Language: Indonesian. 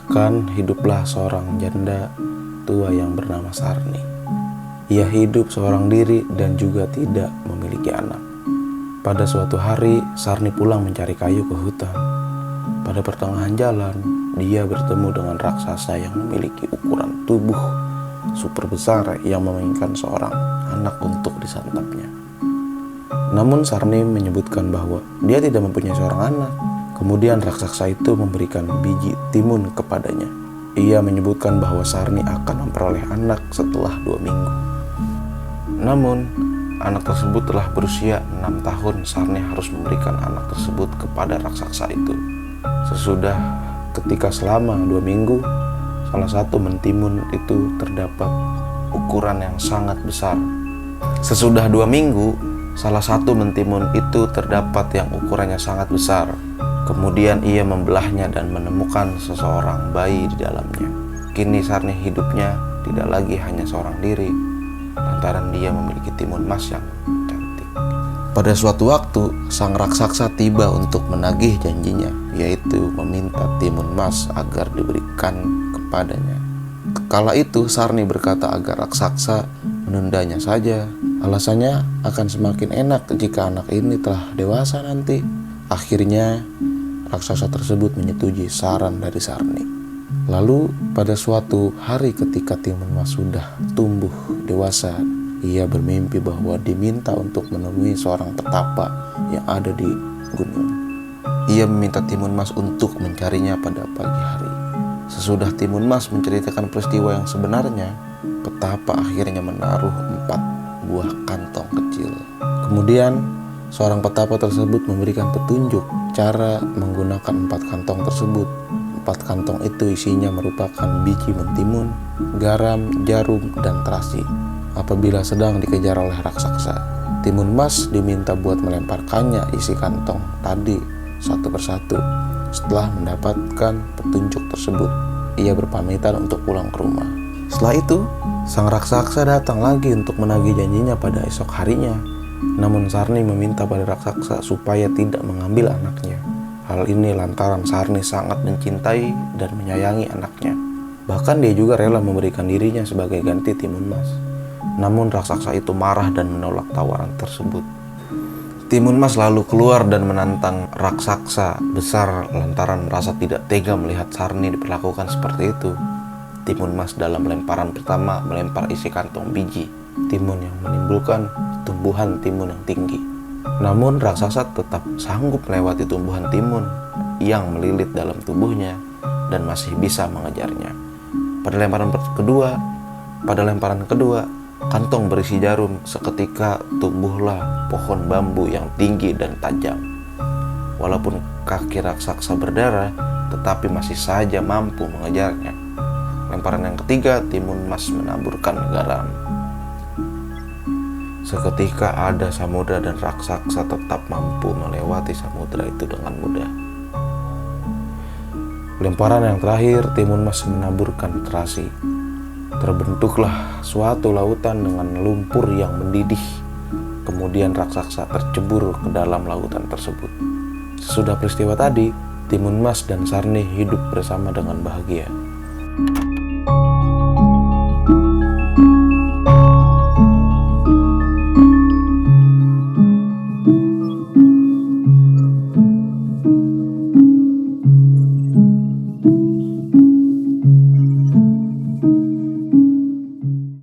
Bahkan hiduplah seorang janda tua yang bernama Sarni. Ia hidup seorang diri dan juga tidak memiliki anak. Pada suatu hari, Sarni pulang mencari kayu ke hutan. Pada pertengahan jalan, dia bertemu dengan raksasa yang memiliki ukuran tubuh super besar yang menginginkan seorang anak untuk disantapnya. Namun Sarni menyebutkan bahwa dia tidak mempunyai seorang anak. Kemudian raksasa itu memberikan biji timun kepadanya. Ia menyebutkan bahwa Sarni akan memperoleh anak setelah 2 minggu. Namun, anak tersebut telah berusia 6 tahun. Sarni harus memberikan anak tersebut kepada raksasa itu. Sesudah ketika selama 2 minggu, salah satu mentimun itu terdapat ukuran yang sangat besar. Sesudah 2 minggu, salah satu mentimun itu terdapat yang ukurannya sangat besar. Kemudian ia membelahnya dan menemukan seseorang bayi di dalamnya. Kini Sarni hidupnya tidak lagi hanya seorang diri, lantaran dia memiliki timun emas yang cantik. Pada suatu waktu, sang raksasa tiba untuk menagih janjinya, yaitu meminta timun emas agar diberikan kepadanya. Kala itu Sarni berkata agar raksasa menundanya saja. Alasannya akan semakin enak jika anak ini telah dewasa nanti. Akhirnya raksasa tersebut menyetujui saran dari Sarni. Lalu pada suatu hari ketika timun emas sudah tumbuh dewasa, ia bermimpi bahwa diminta untuk menemui seorang petapa yang ada di gunung. Ia meminta timun emas untuk mencarinya pada pagi hari. Sesudah timun emas menceritakan peristiwa yang sebenarnya, petapa akhirnya menaruh 4 buah kantong kecil. Kemudian seorang petapa tersebut memberikan petunjuk cara menggunakan 4 kantong tersebut. 4 kantong itu isinya merupakan biji mentimun, garam, jarum, dan terasi. Apabila sedang dikejar oleh raksasa, timun emas diminta buat melemparkannya isi kantong tadi satu persatu. Setelah mendapatkan petunjuk tersebut, ia berpamitan untuk pulang ke rumah. Setelah itu, sang raksasa datang lagi untuk menagih janjinya pada esok harinya. Namun Sarni meminta pada raksasa supaya tidak mengambil anaknya. Hal ini lantaran Sarni sangat mencintai dan menyayangi anaknya. Bahkan dia juga rela memberikan dirinya sebagai ganti timun emas. Namun raksasa itu marah dan menolak tawaran tersebut. Timun emas lalu keluar dan menantang raksasa besar lantaran merasa tidak tega melihat Sarni diperlakukan seperti itu. Timun emas dalam lemparan pertama melempar isi kantong biji timun yang menimbulkan tumbuhan timun yang tinggi. Namun raksasa tetap sanggup melewati tumbuhan timun yang melilit dalam tubuhnya dan masih bisa mengejarnya. Pada lemparan kedua, kantong berisi jarum. Seketika tumbuhlah pohon bambu yang tinggi dan tajam. Walaupun kaki raksasa berdarah, tetapi masih saja mampu mengejarnya. Lemparan yang ketiga, timun emas menaburkan garam. Seketika ada samudra dan raksasa tetap mampu melewati samudra itu dengan mudah. Lemparan yang terakhir, timun emas menaburkan terasi. Terbentuklah suatu lautan dengan lumpur yang mendidih. Kemudian raksasa tercebur ke dalam lautan tersebut. Sesudah peristiwa tadi, timun emas dan Sarni hidup bersama dengan bahagia.